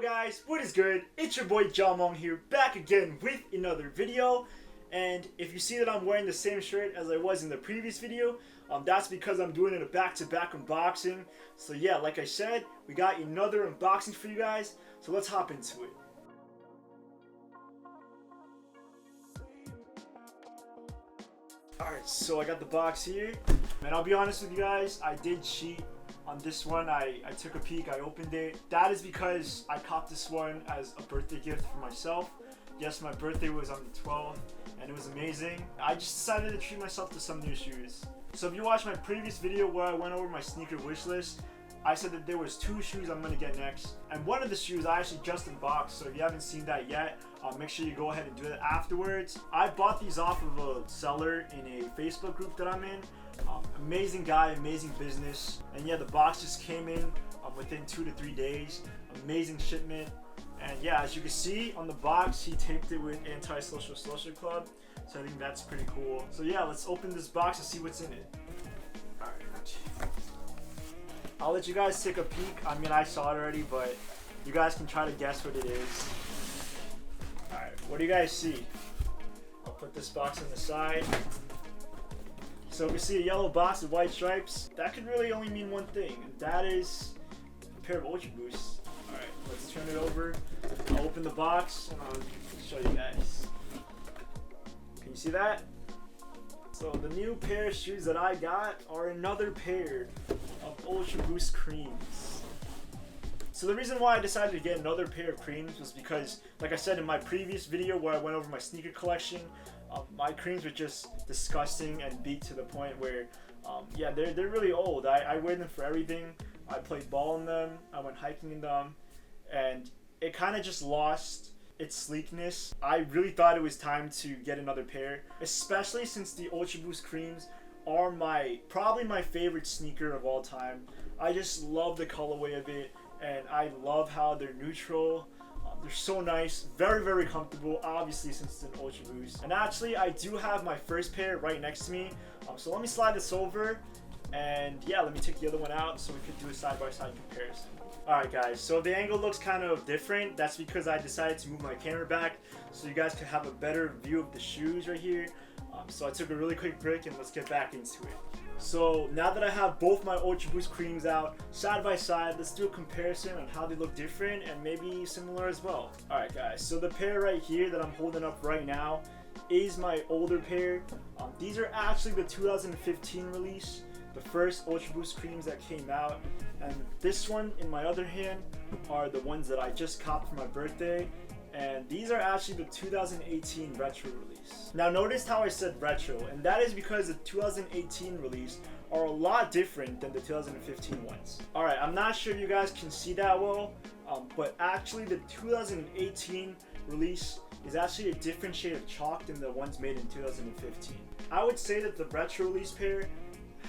guys, what is good? It's your boy Jamong here, back again with another video. And if you see that I'm wearing the same shirt as I was in the previous video, that's because I'm doing it a back-to-back unboxing. So yeah, like I said, we got another unboxing for you guys, so let's hop into it. Alright, so I got the box here, and I'll be honest with you guys, I did cheat on this one. I took a peek, I opened it. That is because I copped this one as a birthday gift for myself. Yes, my birthday was on the 12th, and it was amazing. I just decided to treat myself to some new shoes. So if you watched my previous video where I went over my sneaker wish list, I said that there was 2 shoes I'm going to get next. And one of the shoes I actually just unboxed, so if you haven't seen that yet, make sure you go ahead and do it afterwards. I bought these off of a seller in a Facebook group that I'm in. Amazing guy, amazing business. And yeah, the box just came in within 2 to 3 days. Amazing shipment. And yeah, as you can see on the box, he taped it with Anti-Social Social Club. So I think that's pretty cool. So yeah, let's open this box and see what's in it. Alright. I'll let you guys take a peek. I mean, I saw it already, but you guys can try to guess what it is. Alright, what do you guys see? I'll put this box on the side. So we see a yellow box with white stripes. That could really only mean one thing, and that is a pair of Ultra Boosts. Alright, let's turn it over. I'll open the box and I'll show you guys. Can you see that? So the new pair of shoes that I got are another pair of Ultra Boost creams. So the reason why I decided to get another pair of creams was because, like I said in my previous video where I went over my sneaker collection, my creams were just disgusting and beat to the point where, yeah, they're really old. I wear them for everything. I played ball in them, I went hiking in them, and it kind of just lost its sleekness. I really thought it was time to get another pair, especially since the Ultra Boost creams are probably my favorite sneaker of all time. I just love the colorway of it, and I love how they're neutral. They're so nice, very, very comfortable, obviously since it's an Ultra Boost. And actually, I do have my first pair right next to me. So let me slide this over, and yeah, let me take the other one out so we could do a side-by-side comparison. Alright guys, so the angle looks kind of different. That's because I decided to move my camera back so you guys could have a better view of the shoes right here. So I took a really quick break and let's get back into it. So now that I have both my Ultra Boost creams out side by side, let's do a comparison on how they look different and maybe similar as well. Alright guys, so the pair right here that I'm holding up right now is my older pair. These are actually the 2015 release, the first Ultra Boost creams that came out, and this one in my other hand are the ones that I just copped for my birthday, and these are actually the 2018 retro release. Now notice how I said retro, and that is because the 2018 release are a lot different than the 2015 ones. Alright, I'm not sure if you guys can see that well, but actually the 2018 release is actually a different shade of chalk than the ones made in 2015. I would say that the retro release pair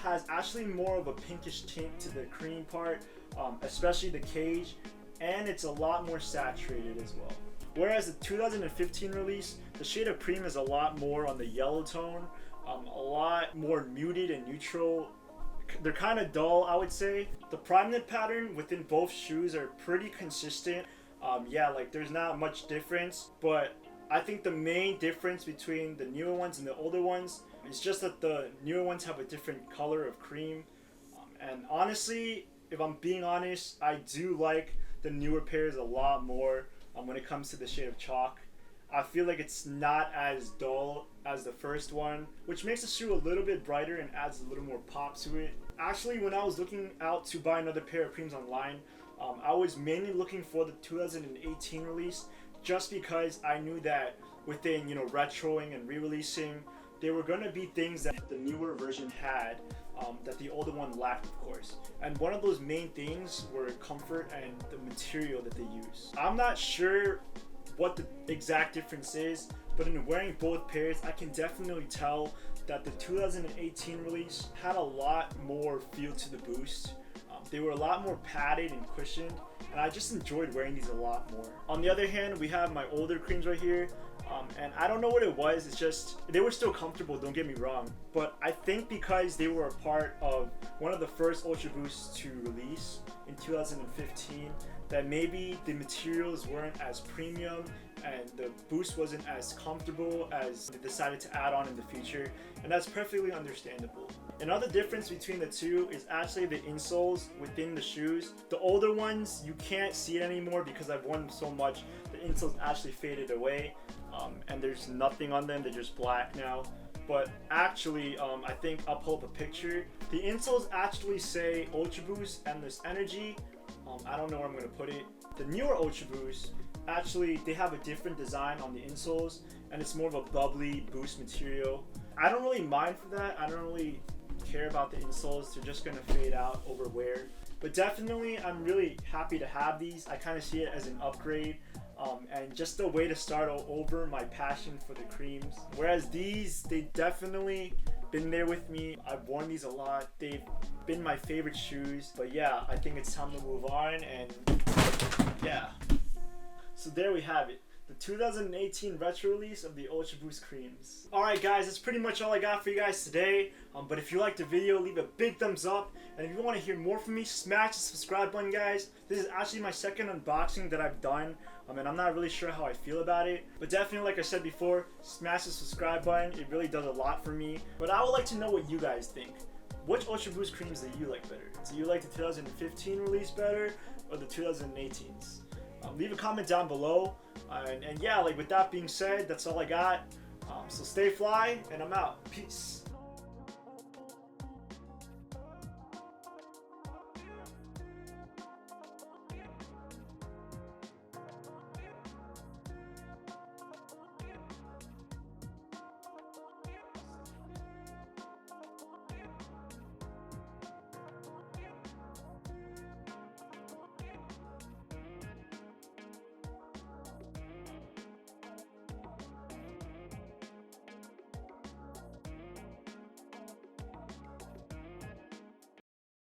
has actually more of a pinkish tint to the cream part, especially the cage, and it's a lot more saturated as well. Whereas the 2015 release, the shade of cream is a lot more on the yellow tone, a lot more muted and neutral. They're kind of dull, I would say. The prime knit pattern within both shoes are pretty consistent. Yeah, like there's not much difference, but I think the main difference between the newer ones and the older ones is just that the newer ones have a different color of cream. And honestly, if I'm being honest, I do like the newer pairs a lot more when it comes to the shade of chalk. I feel like it's not as dull as the first one, which makes the shoe a little bit brighter and adds a little more pop to it. Actually, when I was looking out to buy another pair of creams online, I was mainly looking for the 2018 release, just because I knew that within, retroing and re-releasing, there were going to be things that the newer version had that the older one lacked, of course. And one of those main things were comfort and the material that they use. I'm not sure what the exact difference is, but in wearing both pairs, I can definitely tell that the 2018 release had a lot more feel to the Boost. They were a lot more padded and cushioned, and I just enjoyed wearing these a lot more. On the other hand, we have my older creams right here, and I don't know what it was. It's just they were still comfortable, don't get me wrong, but I think because they were a part of one of the first Ultra Boosts to release in 2015, that maybe the materials weren't as premium and the boost wasn't as comfortable as they decided to add on in the future, and that's perfectly understandable. Another difference between the two is actually the insoles within the shoes. The older ones, you can't see it anymore because I've worn them so much, the insoles actually faded away, and there's nothing on them, they're just black now. But actually, I think I'll pull up a picture. The insoles actually say Ultra Boost Endless Energy. I don't know where I'm going to put it. The newer Ultra Boost, actually, they have a different design on the insoles, and it's more of a bubbly boost material. I don't really mind for that. I don't really care about the insoles. They're just going to fade out over wear. But definitely, I'm really happy to have these. I kind of see it as an upgrade. And just a way to start over my passion for the creams. Whereas these, they definitely been there with me. I've worn these a lot. They've been my favorite shoes. But yeah, I think it's time to move on, and yeah. So there we have it. The 2018 retro release of the Ultra Boost creams. Alright guys, that's pretty much all I got for you guys today. But if you liked the video, leave a big thumbs up. And if you want to hear more from me, smash the subscribe button, guys. This is actually my second unboxing that I've done. And I'm not really sure how I feel about it. But definitely, like I said before, smash the subscribe button. It really does a lot for me. But I would like to know what you guys think. Which Ultra Boost creams do you like better? Do you like the 2015 release better or the 2018s? Leave a comment down below. And yeah, like with that being said, that's all I got. So stay fly, and I'm out. Peace.